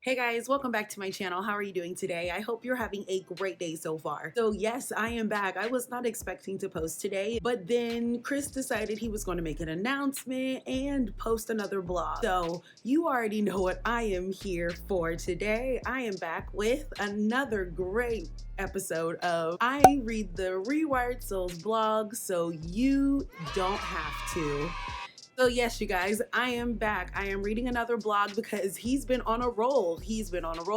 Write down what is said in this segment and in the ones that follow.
Hey guys, welcome back to my channel. How are you doing today? I hope you're having a great day so far. So yes, I am back. I was not expecting to post today, but then Chris decided he was going to make an announcement and post another blog. So you already know what I am here for today. I am back with another great episode of I Read the Rewired Souls blog so you don't have to. So yes, you guys, I am back. I am reading another blog because he's been on a roll.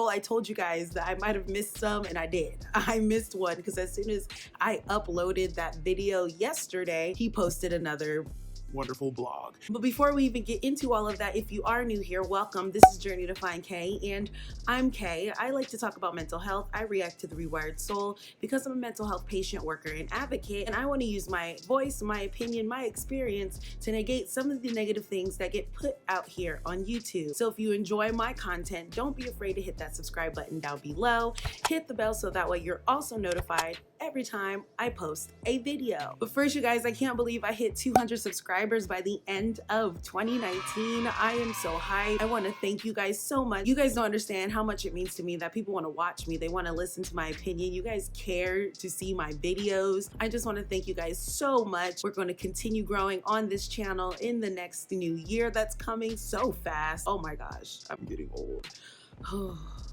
I told you guys that I might have missed some, and I did. I missed one because as soon as I uploaded that video yesterday, he posted another wonderful blog. But before we even get into all of that, if you are new here, welcome. This is Journey to Find Kay, and I'm Kay. I like to talk about mental health. I react to the Rewired Soul because I'm a mental health patient, worker, and advocate, and I want to use my voice, my opinion, my experience to negate some of the negative things that get put out here on YouTube. So if you enjoy my content, don't be afraid to hit that subscribe button down below. Hit the bell so that way you're also notified every time I post a video. But first, you guys, I can't believe I hit 200 subscribers by the end of 2019. I am so hyped. I want to thank you guys so much. You guys don't understand how much it means to me that people want to watch me. They want to listen to my opinion. You guys care to see my videos. I just want to thank you guys so much. We're going to continue growing on this channel in the next new year that's coming so fast. Oh my gosh, I'm getting old.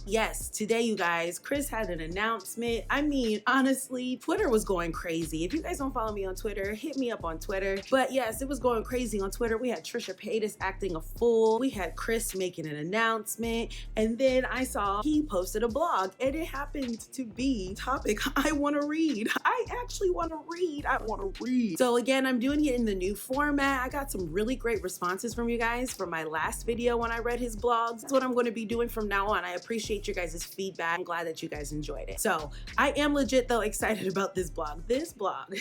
Yes, today, you guys, Chris had an announcement. I mean, honestly, Twitter was going crazy. If you guys don't follow me on Twitter, hit me up on Twitter. But yes, it was going crazy on Twitter. We had Trisha Paytas acting a fool. We had Chris making an announcement. And then I saw he posted a blog, and it happened to be topic I want to read. I actually want to read. I want to read. So again, I'm doing it in the new format. I got some really great responses from you guys from my last video when I read his blogs. That's what I'm going to be doing from now on. I appreciate your guys' feedback. I'm glad that you guys enjoyed it. So I am legit though excited about this blog. This blog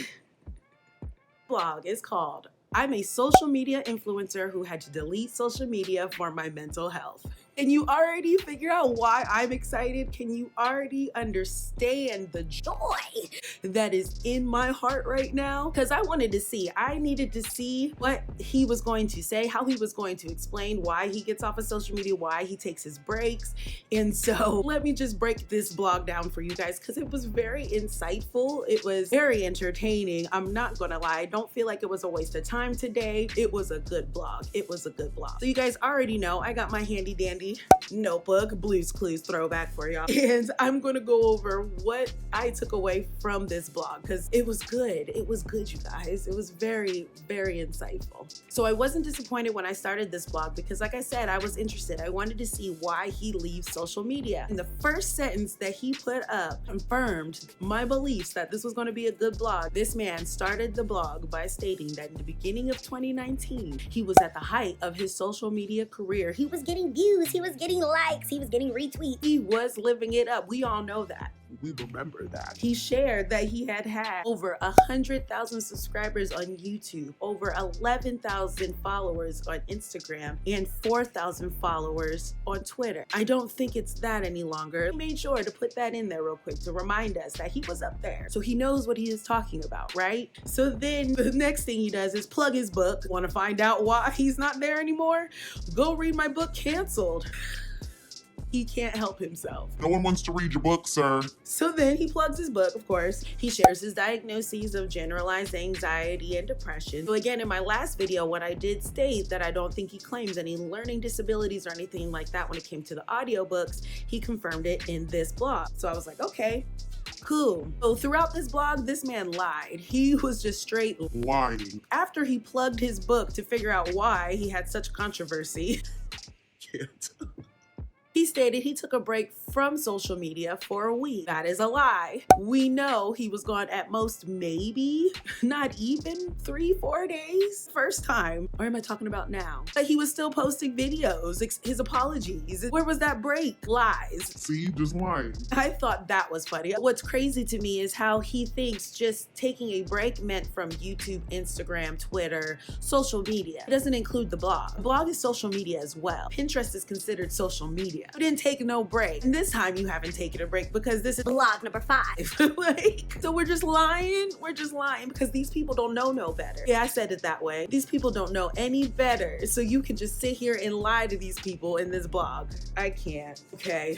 is called I'm a Social Media Influencer Who Had to Delete Social Media for My Mental Health. Can you already figure out why I'm excited? Can you already understand the joy that is in my heart right now? Because I needed to see what he was going to say, how he was going to explain why he gets off of social media, why he takes his breaks. And so let me just break this blog down for you guys because it was very insightful. It was very entertaining. I'm not gonna lie. I don't feel like it was a waste of time today. It was a good blog. It was a good blog. So you guys already know I got my handy dandy notebook, Blue's Clues throwback for y'all. And I'm gonna go over what I took away from this blog because it was good. It was good, you guys. It was very, very insightful. So I wasn't disappointed when I started this blog because like I said, I was interested. I wanted to see why he leaves social media. And the first sentence that he put up confirmed my beliefs that this was going to be a good blog. This man started the blog by stating that in the beginning of 2019, he was at the height of his social media career. He was getting views, he was getting likes, he was getting retweets. He was living it up. We all know that. We remember that. He shared that he had over 100,000 subscribers on YouTube, over 11,000 followers on Instagram, and 4,000 followers on Twitter. I don't think it's that any longer. He made sure to put that in there real quick to remind us that he was up there. So he knows what he is talking about, right? So then the next thing he does is plug his book. Want to find out why he's not there anymore? Go read my book, Canceled. He can't help himself. No one wants to read your book, sir. So then he plugs his book, of course. He shares his diagnoses of generalized anxiety and depression. So again, in my last video, when I did state that I don't think he claims any learning disabilities or anything like that when it came to the audiobooks, he confirmed it in this blog. So I was like, okay, cool. So throughout this blog, this man lied. He was just straight lying. After he plugged his book to figure out why he had such controversy, he stated he took a break from social media for a week. That is a lie. We know he was gone at most maybe, not even 3-4 days. First time. Or am I talking about now? But he was still posting videos, his apologies. Where was that break? Lies. See, just lying. I thought that was funny. What's crazy to me is how he thinks just taking a break meant from YouTube, Instagram, Twitter, social media. It doesn't include the blog. The blog is social media as well. Pinterest is considered social media. You didn't take no break. And this time you haven't taken a break because this is vlog number 5. Like, so we're just lying? We're just lying because these people don't know no better. Yeah, I said it that way. These people don't know any better. So you can just sit here and lie to these people in this blog. I can't. Okay.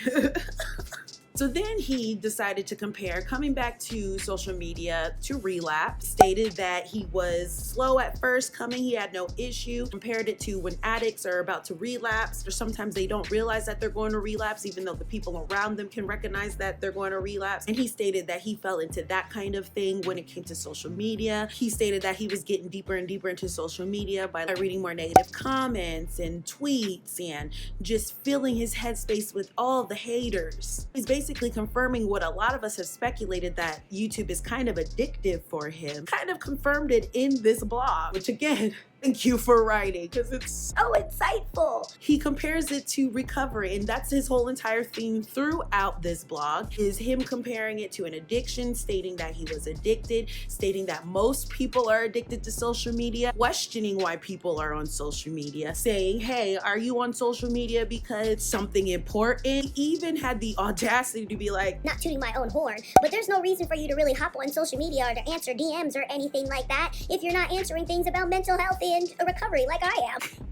So then he decided to compare coming back to social media to relapse, stated that he was slow at first coming, he had no issue, compared it to when addicts are about to relapse, or sometimes they don't realize that they're going to relapse, even though the people around them can recognize that they're going to relapse. And he stated that he fell into that kind of thing when it came to social media. He stated that he was getting deeper and deeper into social media by reading more negative comments and tweets and just filling his headspace with all the haters. He's basically confirming what a lot of us have speculated, that YouTube is kind of addictive for him. Kind of confirmed it in this blog, which again, thank you for writing because it's so insightful. He compares it to recovery, and that's his whole entire theme throughout this blog, is him comparing it to an addiction, stating that he was addicted, stating that most people are addicted to social media, questioning why people are on social media, saying, hey, are you on social media because it's something important? He even had the audacity to be like, not tooting my own horn, but there's no reason for you to really hop on social media or to answer DMs or anything like that if you're not answering things about mental health and recovery like I am.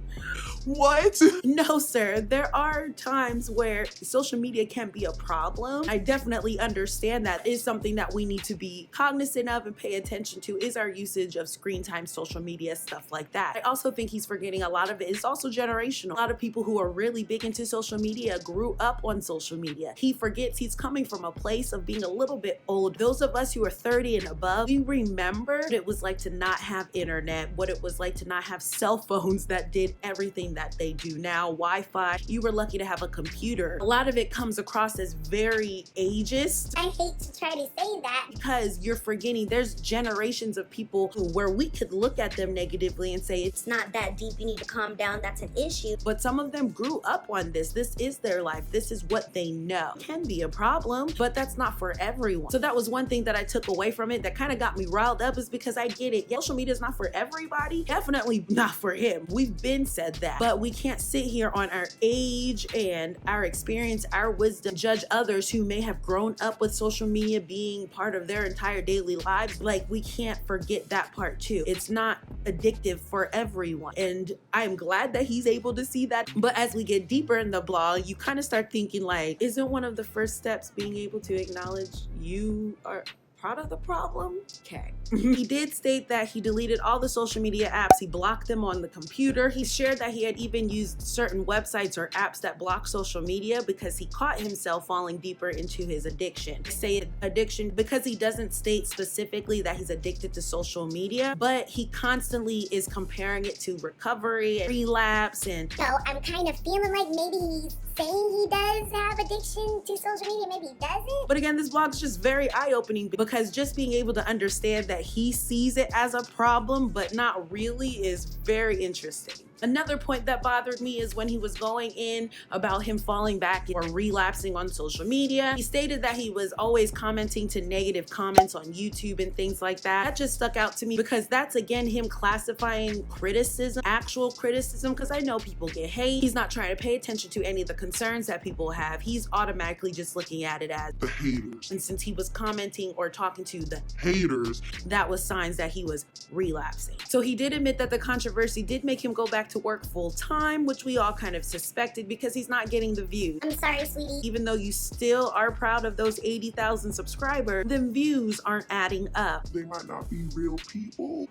What? No, sir. There are times where social media can be a problem. I definitely understand that is something that we need to be cognizant of and pay attention to, is our usage of screen time, social media, stuff like that. I also think he's forgetting a lot of it is also generational. A lot of people who are really big into social media grew up on social media. He forgets he's coming from a place of being a little bit old. Those of us who are 30 and above, we remember what it was like to not have internet, what it was like to not have cell phones that did everything that they do now, Wi-Fi. You were lucky to have a computer. A lot of it comes across as very ageist. I hate to try to say that because you're forgetting there's generations of people where we could look at them negatively and say it's not that deep, you need to calm down, that's an issue. But some of them grew up on this. This is their life. This is what they know. It can be a problem, but that's not for everyone. So that was one thing that I took away from it that kind of got me riled up, is because I get it. Social media is not for everybody. Definitely not for him. We've been said that. But we can't sit here on our age and our experience, our wisdom, judge others who may have grown up with social media being part of their entire daily lives. Like, we can't forget that part too. It's not addictive for everyone. And I'm glad that he's able to see that. But as we get deeper in the blog, you kind of start thinking like, isn't one of the first steps being able to acknowledge you are part of the problem? Okay. He did state that he deleted all the social media apps. He blocked them on the computer. He shared that he had even used certain websites or apps that block social media because he caught himself falling deeper into his addiction. I say addiction because he doesn't state specifically that he's addicted to social media, but he constantly is comparing it to recovery and relapse. And so I'm kind of feeling like maybe he's saying he does have addiction to social media, maybe he doesn't. But again, this blog's just very eye-opening because just being able to understand that he sees it as a problem but not really is very interesting. Another point that bothered me is when he was going in about him falling back or relapsing on social media. He stated that he was always commenting to negative comments on YouTube and things like that. That just stuck out to me because that's again him classifying criticism, actual criticism, because I know people get hate. He's not trying to pay attention to any of the concerns that people have. He's automatically just looking at it as the haters. And since he was commenting or talking to the haters, that was signs that he was relapsing. So he did admit that the controversy did make him go back to work full time, which we all kind of suspected because he's not getting the views. I'm sorry, sweetie. Even though you still are proud of those 80,000 subscribers, the views aren't adding up. They might not be real people.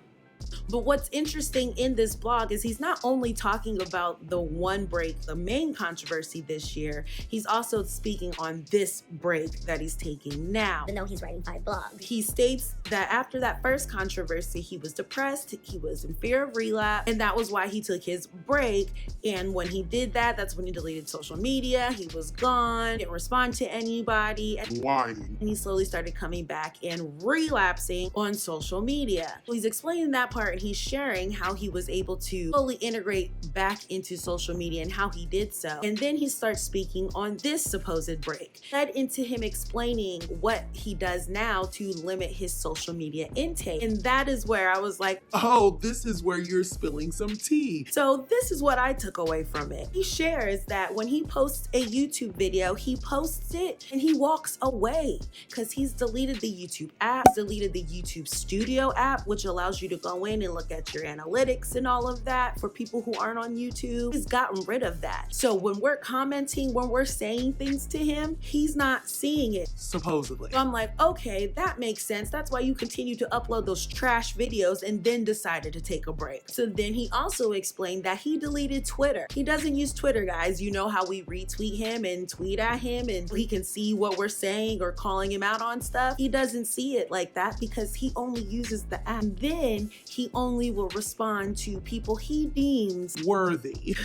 But what's interesting in this blog is he's not only talking about the one break, the main controversy this year, he's also speaking on this break that he's taking now. Even though he's writing 5 blogs. He states that after that first controversy, he was depressed, he was in fear of relapse, and that was why he took his break. And when he did that, that's when he deleted social media, he was gone, didn't respond to anybody. Lying. And he slowly started coming back and relapsing on social media. He's explaining that that part, he's sharing how he was able to fully integrate back into social media and how he did so. And then he starts speaking on this supposed break, led into him explaining what he does now to limit his social media intake. And that is where I was like, Oh, this is where you're spilling some tea. so this is what I took away from it. He shares that when he posts a YouTube video, he posts it and he walks away because he's deleted the YouTube app, he's deleted the YouTube Studio app, which allows you to go in and look at your analytics and all of that for people who aren't on YouTube. He's gotten rid of that. So when we're commenting, when we're saying things to him, he's not seeing it. Supposedly. So I'm like, okay, that makes sense. That's why you continue to upload those trash videos and then decided to take a break. So then he also explained that he deleted Twitter. He doesn't use Twitter, guys. You know how we retweet him and tweet at him and he can see what we're saying or calling him out on stuff. He doesn't see it like that because he only uses the app. And then he only will respond to people he deems Worthy.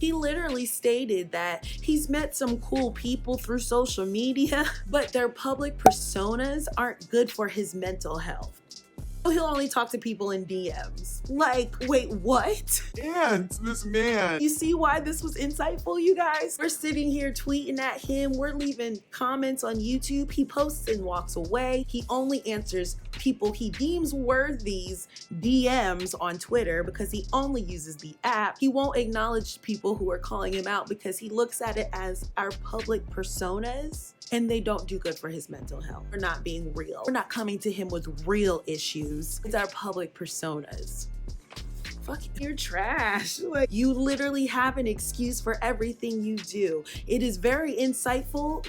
He literally stated that he's met some cool people through social media, but their public personas aren't good for his mental health. He'll only talk to people in DMs. Like, wait, what? And this man. You see why this was insightful, you guys? We're sitting here tweeting at him. We're leaving comments on YouTube. He posts and walks away. He only answers people he deems worthy's DMs on Twitter because he only uses the app. He won't acknowledge people who are calling him out because he looks at it as our public personas. And they don't do good for his mental health. We're not being real. We're not coming to him with real issues. It's our public personas. Fuck, you're trash. Like, you literally have an excuse for everything you do. It is very insightful.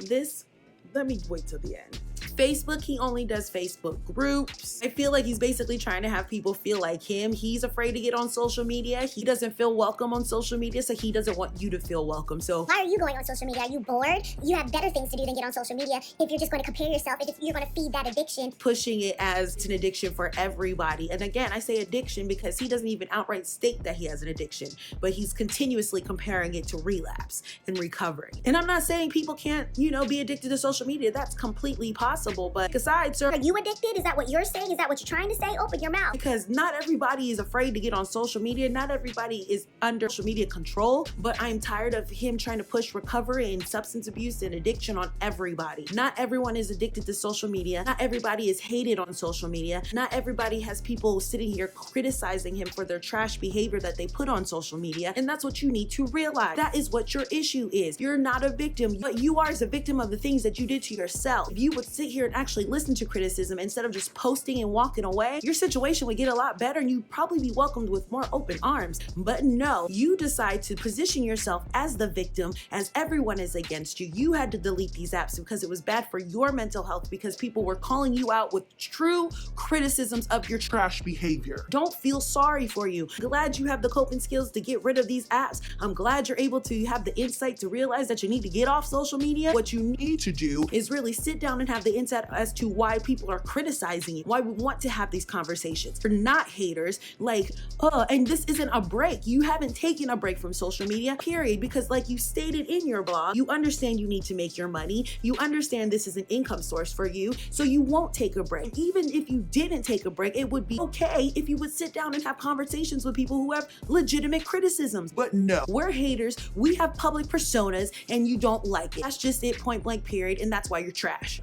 Let me wait till the end. Facebook, he only does Facebook groups. I feel like he's basically trying to have people feel like him. He's afraid to get on social media. He doesn't feel welcome on social media, so he doesn't want you to feel welcome. So Why are you going on social media? Are you bored? You have better things to do than get on social media if you're just going to compare yourself, if you're going to feed that addiction. pushing it as an addiction for everybody. And again, I say addiction because he doesn't even outright state that he has an addiction, but he's continuously comparing it to relapse and recovery. And I'm not saying people can't, be addicted to social media. That's completely possible. But aside, sir, Are you addicted? Is that what you're saying? Is that what you're trying to say? Open your mouth. because not everybody is afraid to get on social media. Not everybody is under social media control, but I'm tired of him trying to push recovery and substance abuse and addiction on everybody. Not everyone is addicted to social media. Not everybody is hated on social media. Not everybody has people sitting here criticizing him for their trash behavior that they put on social media. And that's what you need to realize. That is what your issue is. You're not a victim, but you are as a victim of the things that you did to yourself. If you would sit here and actually listen to criticism instead of just posting and walking away, your situation would get a lot better and you'd probably be welcomed with more open arms. But no, you decide to position yourself as the victim, as everyone is against you. You had to delete these apps because it was bad for your mental health, because people were calling you out with true criticisms of your Trash behavior. Don't feel sorry for you. Glad you have the coping skills to get rid of these apps. I'm glad you're able to have the insight to realize that you need to get off social media. What you need to do is really sit down and have the insight as to why people are criticizing you, why we want to have these conversations. We're not haters, and this isn't a break. You haven't taken a break from social media, period, because like you stated in your blog, you understand you need to make your money. You understand this is an income source for you, so you won't take a break. Even if you didn't take a break, it would be okay if you would sit down and have conversations with people who have legitimate criticisms. But no. We're haters, we have public personas, and you don't like it. That's just it, point blank, period, and that's why you're trash.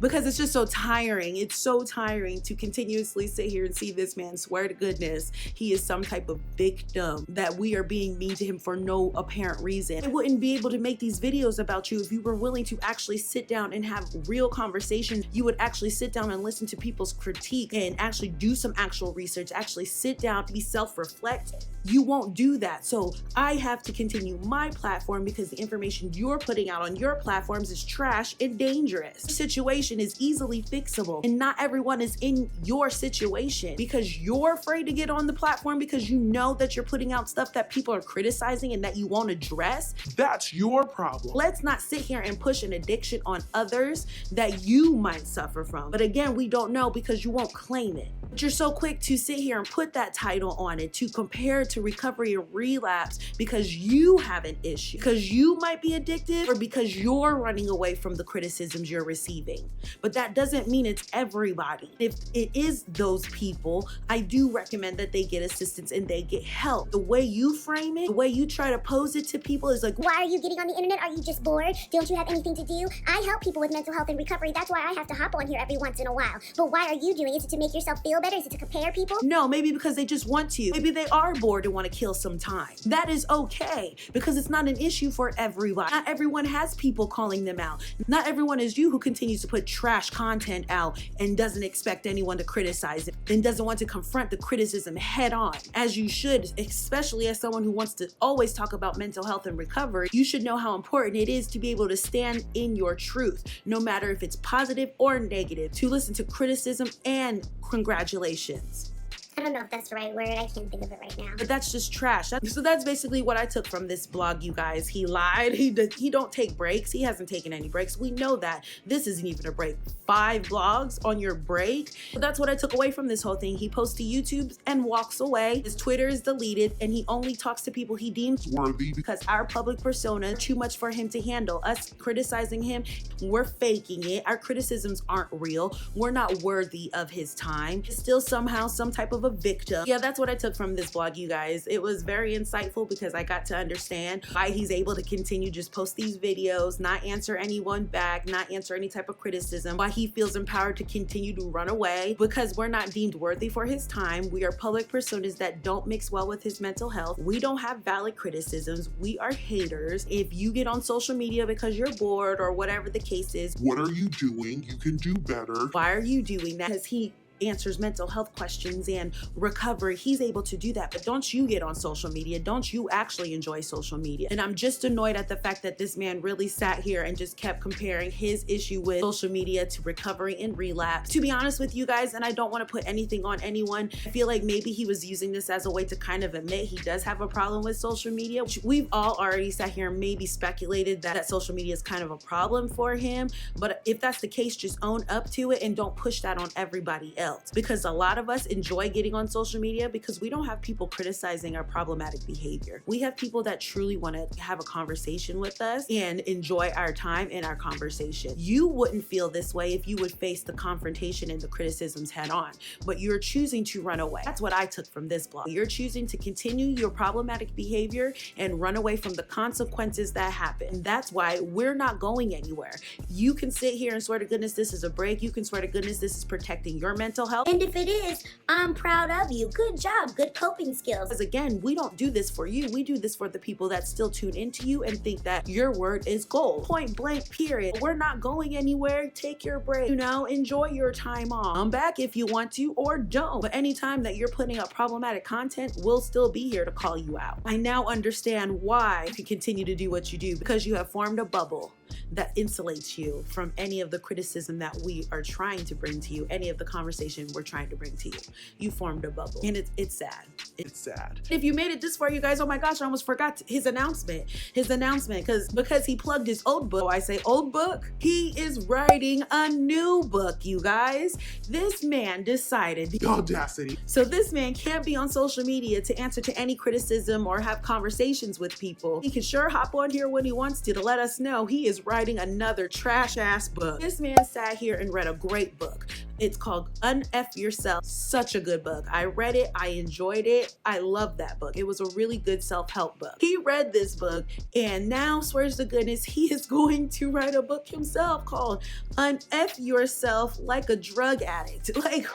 Because it's just so tiring. It's so tiring to continuously sit here and see this man swear to goodness he is some type of victim, that we are being mean to him for no apparent reason. I wouldn't be able to make these videos about you if you were willing to actually sit down and have real conversations. You would actually sit down and listen to people's critique and actually do some actual research, actually sit down, be self-reflect. You won't do that. So I have to continue my platform because the information you're putting out on your platforms is trash and dangerous. The situation is easily fixable, and not everyone is in your situation because you're afraid to get on the platform because you know that you're putting out stuff that people are criticizing and that you won't address. That's your problem. Let's not sit here and push an addiction on others that you might suffer from. But again, we don't know because you won't claim it. But you're so quick to sit here and put that title on it, to compare to recovery or relapse because you have an issue, because you might be addicted, or because you're running away from the criticisms you're receiving. but that doesn't mean it's everybody. If it is those people, I do recommend that they get assistance and they get help. The way you frame it, the way you try to pose it to people is like, Why are you getting on the internet? Are you just bored? Don't you have anything to do? I help people with mental health and recovery. That's why I have to hop on here every once in a while. But why are you doing it? Is it to make yourself feel better? Is it to compare people? no, maybe because they just want to. Maybe they are bored and want to kill some time. That is okay, because it's not an issue for everybody. Not everyone has people calling them out. Not everyone is you who continues to put trash content out and doesn't expect anyone to criticize it and doesn't want to confront the criticism head on, as you should, especially as someone who wants to always talk about mental health and recovery. You should know how important it is to be able to stand in your truth, no matter if it's positive or negative, to listen to criticism and congratulations. I don't know if that's the right word. I can't think of it right now. But that's just trash. So that's basically what I took from this blog, you guys. He lied. He don't take breaks. He hasn't taken any breaks. We know that. This isn't even a break. 5 blogs on your break. So that's what I took away from this whole thing. He posts to YouTube and walks away. His Twitter is deleted, and he only talks to people he deems Worthy. because our public persona, too much for him to handle. Us criticizing him, we're faking it. Our criticisms aren't real. We're not worthy of his time. He's still somehow some type of a victim. Yeah, that's what I took from this blog, you guys. It was very insightful because I got to understand why he's able to continue just post these videos, not answer anyone back, not answer any type of criticism, why he feels empowered to continue to run away, because we're not deemed worthy for his time. We are public personas that don't mix well with his mental health. We don't have valid criticisms. We are haters. If you get on social media because you're bored or whatever the case is, What are you doing? You can do better. why are you doing that? Because he answers mental health questions and recovery. He's able to do that. But don't you get on social media? Don't you actually enjoy social media? And I'm just annoyed at the fact that this man really sat here and just kept comparing his issue with social media to recovery and relapse. To be honest with you guys, and I don't want to put anything on anyone, I feel like maybe he was using this as a way to kind of admit he does have a problem with social media, which we've all already sat here and maybe speculated that social media is kind of a problem for him. But if that's the case, just own up to it and don't push that on everybody else. Because a lot of us enjoy getting on social media because we don't have people criticizing our problematic behavior. We have people that truly want to have a conversation with us and enjoy our time and our conversation. You wouldn't feel this way if you would face the confrontation and the criticisms head on, but you're choosing to run away. That's what I took from this blog. You're choosing to continue your problematic behavior and run away from the consequences that happen. And that's why we're not going anywhere. You can sit here and swear to goodness this is a break. You can swear to goodness this is protecting your mental health. And if it is, I'm proud of you. Good job. Good coping skills. Because again, we don't do this for you. We do this for the people that still tune into you and think that your word is gold. Point blank, period. We're not going anywhere. Take your break. Enjoy your time off. Come back if you want to or don't. But anytime that you're putting up problematic content, we'll still be here to call you out. I now understand why you continue to do what you do, because you have formed a bubble that insulates you from any of the criticism that we are trying to bring to you, any of the conversation we're trying to bring to you. You formed a bubble, and it's sad. It's sad. If you made it this far, you guys, oh my gosh, I almost forgot his announcement, because he plugged his old book. I say old book. He is writing a new book, you guys. This man decided. The audacity. So this man can't be on social media to answer to any criticism or have conversations with people. He can sure hop on here when he wants to let us know he is writing another trash ass book. This man sat here and read a great book. It's called Unf Yourself. Such a good book. I read it. I enjoyed it. I love that book. It was a really good self-help book. He read this book and now swears to goodness he is going to write a book himself called Unf Yourself Like a Drug Addict. Like,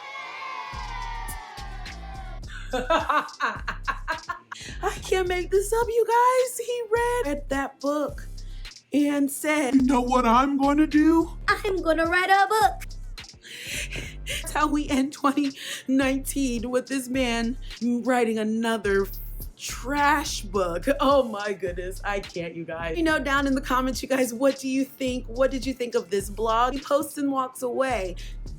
I can't make this up, you guys. He read that book and said, You know what I'm going to do? I'm gonna write a book. That's how we end 2019, with this man writing another trash book. Oh my goodness, I can't, you guys. Down in the comments, you guys, what do you think? What did you think of this blog? He posts and walks away.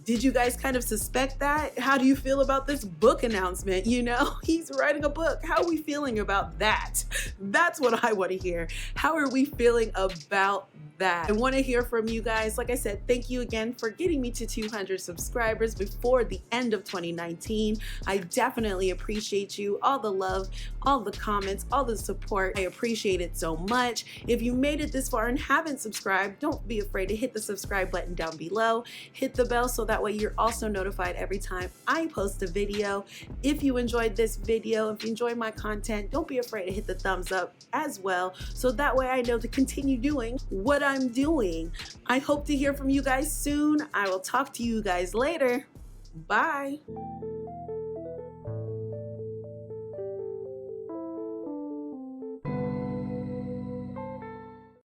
Did you guys kind of suspect that? How do you feel about this book announcement? You know, he's writing a book. How are we feeling about that? That's what I want to hear. How are we feeling about that? I want to hear from you guys. Like I said, thank you again for getting me to 200 subscribers before the end of 2019. I definitely appreciate you. All the love, all the comments, all the support. I appreciate it so much. If you made it this far and haven't subscribed, don't be afraid to hit the subscribe button down below. Hit the bell so that way you're also notified every time I post a video. If you enjoyed this video, if you enjoy my content, don't be afraid to hit the thumbs up as well, so that way I know to continue doing what I'm doing. I hope to hear from you guys soon. I will talk to you guys later. Bye.